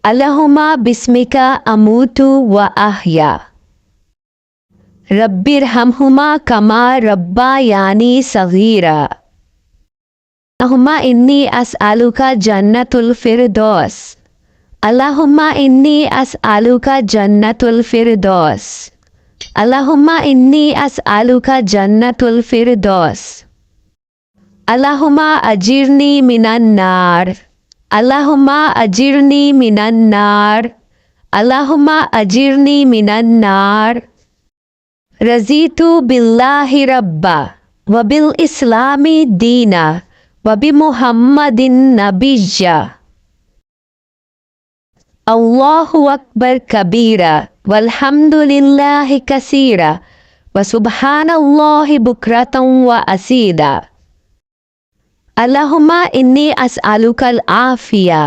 अल्लाहुम्मा बिस्मिका अमूतु व अहया। रब्बिरहमहुमा कमा रब्बायानी सगीरा। अल्लाहुम्मा इन्नी अस्अलुका जन्नतुल फिरदौस। अल्लाहुम्मा इन्नी अस्अलुका जन्नतुल फिरदौस। अल्लाहुम्मा इन्नी अस्अलुका जन्नतुल फिरदौस। अल्लाहुम्मा अजिरनी मिनन नार। अल्लाहुम्मा अजिरनी मिनन नार। अल्लाहुम्मा अजिरनी मिनन नार। रज़ीतु बिल्लाहि रब्बा व बिल इस्लामी दीना व बि मुहम्मदिन नबिय्या। अल्लाहु अकबर कबीरा वल्हम्दुलिल्लाहि कसीरा व सुब्हानल्लाहि बुक्रतन व असीदा। अल्लाहुम्मा इन्नी अस्अलुकल आफिया